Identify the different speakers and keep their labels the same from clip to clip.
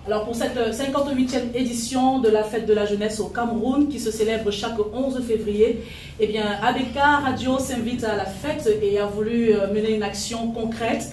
Speaker 1: Alors pour cette 58e édition de la fête de la jeunesse au Cameroun qui se célèbre chaque 11 février, eh bien ABK Radio s'invite à la fête et a voulu mener une action concrète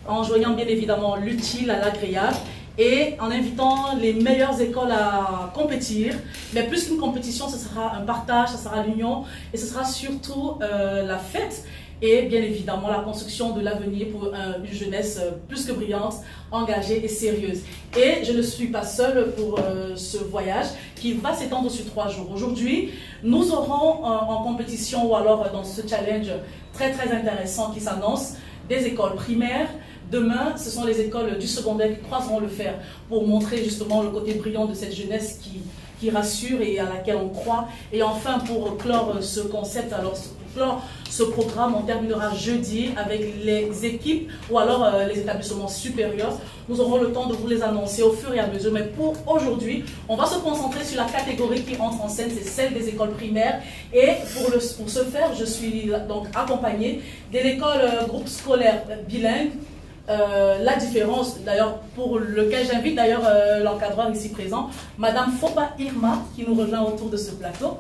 Speaker 1: en joignant bien évidemment l'utile à l'agréable et en invitant les meilleures écoles à compétir. Mais plus qu'une compétition, ce sera un partage, ce sera l'union et ce sera surtout la fête et bien évidemment la construction de l'avenir pour une jeunesse plus que brillante, engagée et sérieuse. Et je ne suis pas seule pour ce voyage qui va s'étendre sur 3 jours. Aujourd'hui, nous aurons en compétition ou alors dans ce challenge très intéressant qui s'annonce des écoles primaires. Demain, ce sont les écoles du secondaire qui croiseront le fer pour montrer justement le côté brillant de cette jeunesse qui rassure et à laquelle on croit. Et enfin, pour clore ce concept, alors pour clore ce programme, on terminera jeudi avec les équipes ou alors les établissements supérieurs. Nous aurons le temps de vous les annoncer au fur et à mesure. Mais pour aujourd'hui, on va se concentrer sur la catégorie qui entre en scène, c'est celle des écoles primaires. Et pour ce faire, je suis donc accompagnée de l'école groupe scolaire bilingue. La différence, d'ailleurs, pour lequel j'invite d'ailleurs l'encadreur ici présent, Madame Fopa Irma, qui nous rejoint autour de ce plateau.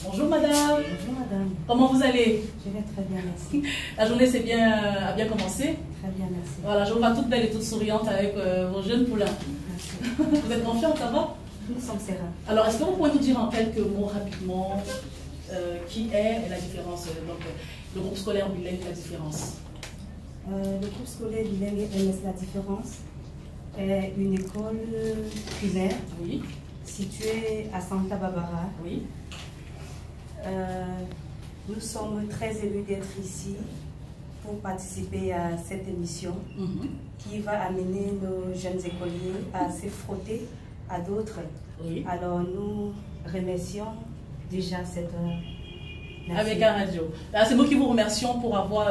Speaker 1: Bonjour Madame.
Speaker 2: Bonjour Madame.
Speaker 1: Comment vous allez?
Speaker 2: Je vais très bien, merci.
Speaker 1: La journée a bien commencé?
Speaker 2: Très bien, merci.
Speaker 1: Voilà, je vous vois toute belle et toute souriante avec vos jeunes poulains. Merci. Vous êtes confiante, ça va?
Speaker 2: Nous sommes sereins.
Speaker 1: Alors, est-ce que vous pouvez nous dire en quelques mots rapidement qui est la différence, donc le groupe scolaire bilingue, la différence?
Speaker 2: Le groupe scolaire bilingue MS La Différence est une école primaire située à Santa Barbara.
Speaker 1: Oui.
Speaker 2: Nous sommes très élus d'être ici pour participer à cette émission qui va amener nos jeunes écoliers à se frotter à d'autres. Oui. Alors nous remercions déjà cette...
Speaker 1: Avec la radio. C'est nous qui vous remercions pour avoir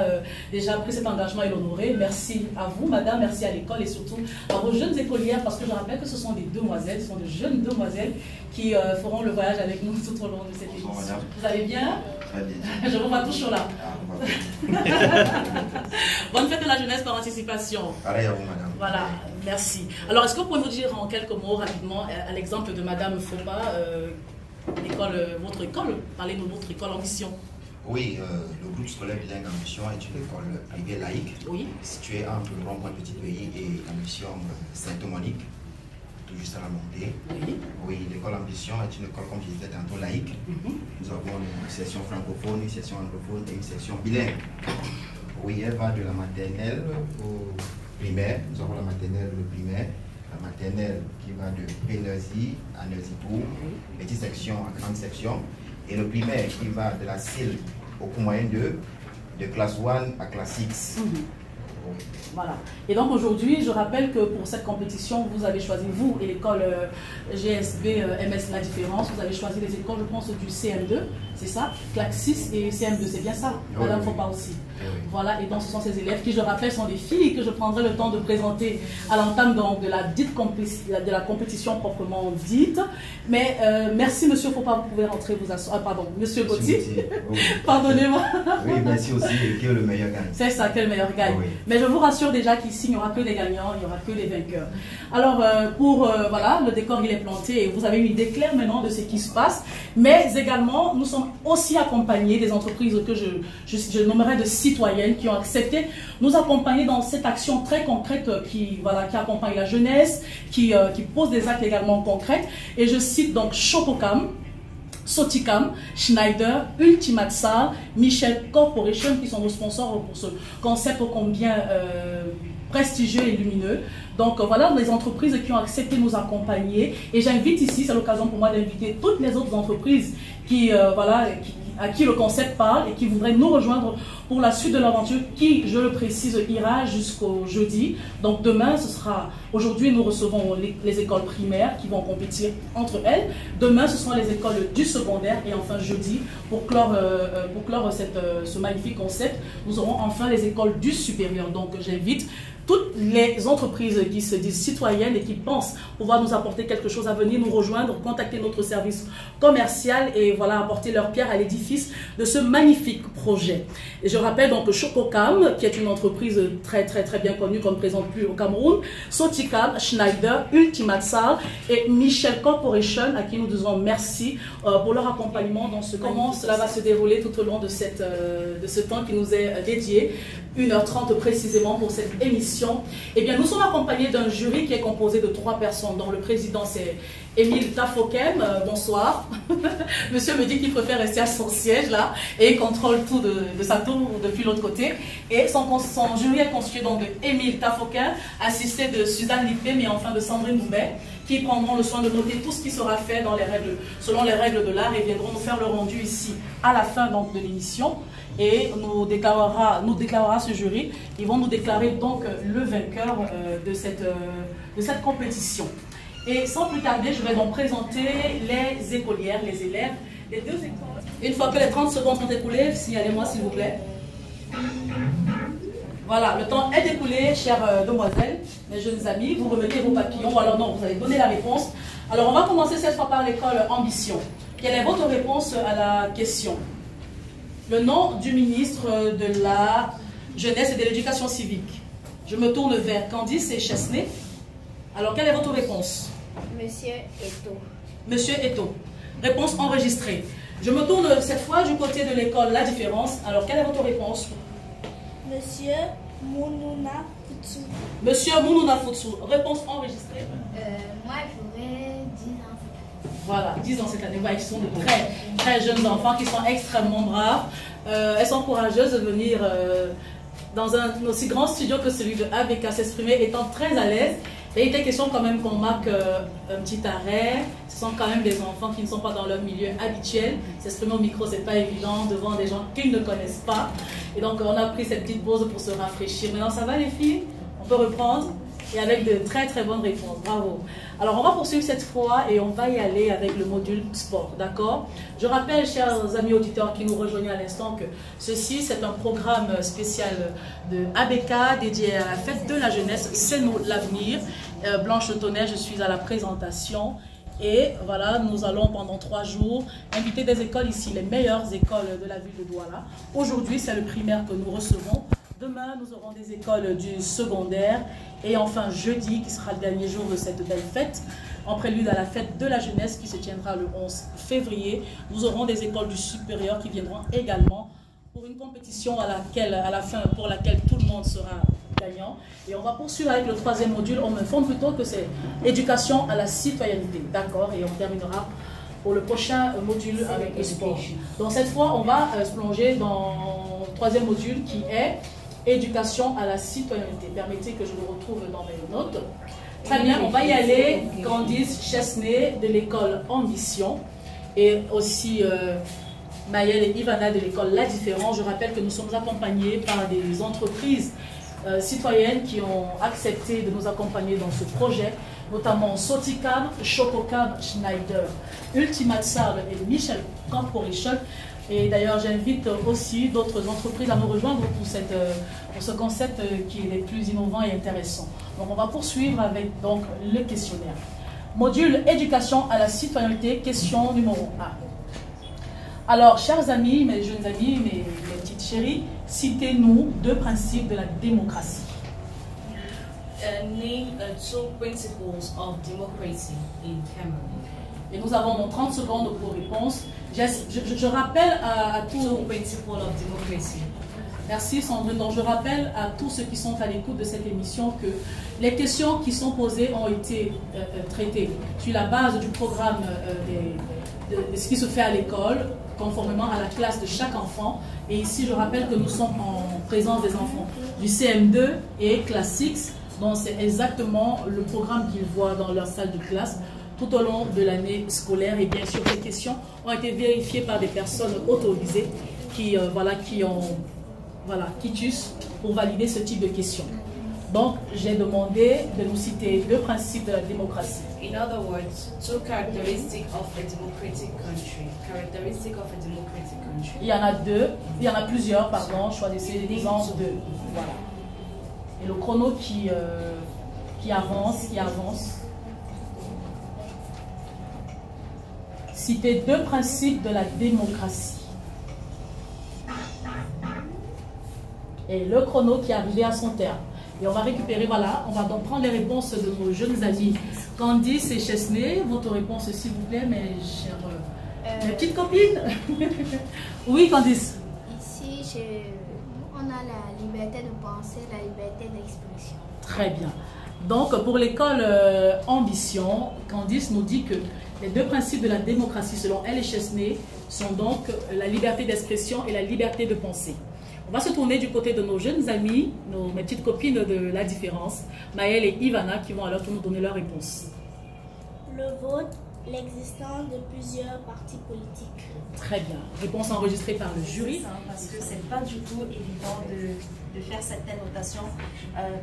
Speaker 1: déjà pris cet engagement et l'honorer. Merci à vous, madame, merci à l'école et surtout à vos jeunes écolières parce que je rappelle que ce sont des demoiselles, ce sont de jeunes demoiselles qui feront le voyage avec nous tout au long de cette émission. Vous allez bien?
Speaker 3: Très bien.
Speaker 1: Je vous vois toujours là. Bonne fête de la jeunesse par anticipation.
Speaker 3: Pareil à vous, madame.
Speaker 1: Voilà, merci. Alors, est-ce que vous pouvez nous dire en quelques mots rapidement, à l'exemple de madame Fopa, votre école, parlez-nous de votre école Ambition.
Speaker 3: Oui, le groupe scolaire bilingue Ambition est une école privée laïque située entre le rond-point Petit Pays et Ambition Sainte-Monique, tout juste à la montée. Oui, l'école Ambition est une école, comme je disais tantôt, laïque. Nous avons une section francophone, une section anglophone et une section bilingue. Oui, elle va de la maternelle au primaire. Nous avons la maternelle, le primaire. La maternelle qui va de pré-nurserie à nurserie pour petite section à grande section, et le primaire qui va de la CIL au cours moyen de classe 1 à classe 6.
Speaker 1: Voilà. Et donc aujourd'hui, je rappelle que pour cette compétition, vous avez choisi, vous et l'école GSB MS La Différence, vous avez choisi les écoles, je pense, du CM2, c'est ça? Classe 6 et CM2, c'est bien ça? Madame Fopa aussi. Voilà, et donc ce sont ces élèves qui, je rappelle, sont des filles que je prendrai le temps de présenter à l'entame de la compétition proprement dite. Mais merci Monsieur Fopa, vous pouvez rentrer vous asseoir. Pardon, Monsieur Gauthier. Pardonnez-moi.
Speaker 3: Oui, merci aussi, que le meilleur gagne.
Speaker 1: C'est ça, que le meilleur gagne. Oui. Mais je vous rassure déjà qu'ici, il n'y aura que des gagnants, il n'y aura que des vainqueurs. Alors, voilà, le décor il est planté et vous avez une idée claire maintenant de ce qui se passe. Mais également, nous sommes aussi accompagnés des entreprises que je nommerai de citoyennes qui ont accepté nous accompagner dans cette action très concrète qui accompagne la jeunesse, qui pose des actes également concrets. Et je cite donc Chococam, Soticam, Schneider, Ultimatsal, Michel Corporation qui sont nos sponsors pour ce concept ô combien prestigieux et lumineux. Donc voilà les entreprises qui ont accepté de nous accompagner et j'invite ici, c'est l'occasion pour moi d'inviter toutes les autres entreprises à qui le concept parle et qui voudraient nous rejoindre pour la suite de l'aventure qui, je le précise, ira jusqu'au jeudi. Donc demain, aujourd'hui nous recevons les écoles primaires qui vont compétir entre elles. Demain, ce seront les écoles du secondaire et enfin jeudi, pour clore ce magnifique concept, nous aurons enfin les écoles du supérieur. Donc j'invite toutes les entreprises qui se disent citoyennes et qui pensent pouvoir nous apporter quelque chose à venir nous rejoindre, contacter notre service commercial et voilà, apporter leur pierre à l'édifice de ce magnifique projet. Et je rappelle donc Chococam, qui est une entreprise très bien connue qu'on ne présente plus au Cameroun, Soticam, Schneider, Ultimatsal et Michel Corporation, à qui nous disons merci pour leur accompagnement dans comment cela va se dérouler tout au long de ce temps qui nous est dédié, 1h30 précisément pour cette émission. Eh bien, nous sommes accompagnés d'un jury qui est composé de 3 personnes, dont le président c'est Émile Tafokem, bonsoir. Monsieur me dit qu'il préfère rester à son siège là et il contrôle tout de sa tour depuis l'autre côté. Et son jury est constitué donc de Émile Tafokem, assisté de Suzanne Lippé, mais enfin de Sandrine Moubet, qui prendront le soin de noter tout ce qui sera fait dans selon les règles de l'art et viendront nous faire le rendu ici à la fin donc de l'émission. Et nous déclarera ce jury. Ils vont nous déclarer donc le vainqueur de cette compétition. Et sans plus tarder, je vais donc présenter les écolières, les élèves, les 2 écoles. Une fois que les 30 secondes sont écoulées, signalez-moi s'il vous plaît. Voilà, le temps est écoulé, chères demoiselles, mes jeunes amis. Vous remettez vos papillons, ou alors non, vous allez donner la réponse. Alors, on va commencer cette fois par l'école Ambition. Quelle est votre réponse à la question? Le nom du ministre de la Jeunesse et de l'Éducation civique. Je me tourne vers Candice et Chesney. Alors, quelle est votre réponse?
Speaker 4: Monsieur Eto.
Speaker 1: Monsieur Eto. Réponse enregistrée. Je me tourne cette fois du côté de l'école La Différence. Alors, quelle est votre réponse?
Speaker 4: Monsieur Mounouna Futsu.
Speaker 1: Monsieur Mounouna Futsu. Réponse enregistrée.
Speaker 4: Moi, j'aurais 10 ans cette année.
Speaker 1: Voilà, 10 ans cette année. Ouais, ils sont de très jeunes enfants qui sont extrêmement braves. Elles sont courageuses de venir dans un aussi grand studio que celui de ABK s'exprimer, étant très à l'aise. Et il était question quand même qu'on marque un petit arrêt. Ce sont quand même des enfants qui ne sont pas dans leur milieu habituel. S'exprimer au micro, c'est pas évident devant des gens qu'ils ne connaissent pas. Et donc, on a pris cette petite pause pour se rafraîchir. Maintenant, ça va les filles? On peut reprendre? Et avec de très bonnes réponses. Bravo. Alors, on va poursuivre cette fois et on va y aller avec le module sport. D'accord? Je rappelle, chers amis auditeurs qui nous rejoignent à l'instant, que ceci, c'est un programme spécial de ABK dédié à la fête de la jeunesse. C'est nous l'avenir. Blanche Tonnet, je suis à la présentation. Et voilà, nous allons pendant 3 jours inviter des écoles ici, les meilleures écoles de la ville de Douala. Aujourd'hui, c'est le primaire que nous recevons. Demain, nous aurons des écoles du secondaire. Et enfin, jeudi, qui sera le dernier jour de cette belle fête, en prélude à la fête de la jeunesse qui se tiendra le 11 février, nous aurons des écoles du supérieur qui viendront également pour une compétition à la fin, pour laquelle tout le monde sera gagnant. Et on va poursuivre avec le 3e module. On m'informe plutôt que c'est éducation à la citoyenneté. D'accord? Et on terminera pour le prochain module avec le sport. Donc cette fois, on va se plonger dans le 3e module qui est éducation à la citoyenneté. Permettez que je le retrouve dans mes notes. Très bien, on va y aller. Candice Chesney de l'école Ambition et aussi Maëlle et Ivana de l'école La Différence. Je rappelle que nous sommes accompagnés par des entreprises citoyennes qui ont accepté de nous accompagner dans ce projet, notamment Soticam, Chococam, Schneider, Ultimatsal et Michel Corporation. Et d'ailleurs, j'invite aussi d'autres entreprises à nous rejoindre pour ce concept qui est le plus innovant et intéressant. Donc, on va poursuivre avec donc, le questionnaire. Module éducation à la citoyenneté, question numéro 1. Alors, chers amis, mes jeunes amis, mes petites chéries, citez-nous 2 principes de la démocratie.
Speaker 5: Name 2 principles of democracy in Cameroon.
Speaker 1: Et nous avons donc 30 secondes pour réponse. Je rappelle à tous...
Speaker 5: 2 principles of democracy.
Speaker 1: Merci Sandrine. Donc je rappelle à tous ceux qui sont à l'écoute de cette émission que les questions qui sont posées ont été traitées sur la base du programme de ce qui se fait à l'école, conformément à la classe de chaque enfant. Et ici, je rappelle que nous sommes en présence des enfants du CM2 et classe 6. Donc c'est exactement le programme qu'ils voient dans leur salle de classe tout au long de l'année scolaire. Et bien sûr, les questions ont été vérifiées par des personnes autorisées qui tuent pour valider ce type de questions. Donc, j'ai demandé de nous citer 2 principes de la démocratie.
Speaker 5: In other words, 2 characteristics of a democratic country.
Speaker 1: Il y en a 2, il y en a plusieurs, pardon, choisissez l'exemple de... Voilà. Et le chrono qui avance. Citez 2 principes de la démocratie. et le chrono qui est arrivé à son terme. Et on va récupérer, voilà, on va donc prendre les réponses de nos jeunes amis Candice et Chesney. Votre réponse, s'il vous plaît, mes chères, mes petites copines. Oui, Candice.
Speaker 4: Ici, on a la liberté de penser, la liberté d'expression.
Speaker 1: Très bien. Donc, pour l'école Ambition, Candice nous dit que les deux principes de la démocratie, selon elle et Chesney, sont donc la liberté d'expression et la liberté de penser. On va se tourner du côté de nos jeunes amis, mes petites copines de la différence, Maëlle et Ivana, qui vont alors nous donner leur réponse.
Speaker 6: Le vote, l'existence de plusieurs partis politiques.
Speaker 1: Très bien. Réponse enregistrée par le jury.
Speaker 7: Parce que c'est pas du tout évident de faire certaines notations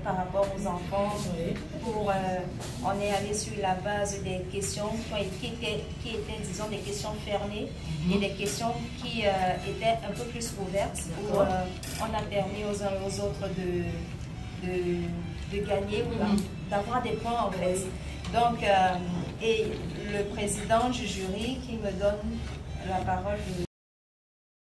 Speaker 7: par rapport aux enfants. On est allé sur la base des questions qui étaient, disons, des questions fermées et des questions qui étaient un peu plus ouvertes, où on a permis aux uns et aux autres de gagner ou d'avoir des points en fait. Donc, et le président du jury qui me donne la parole,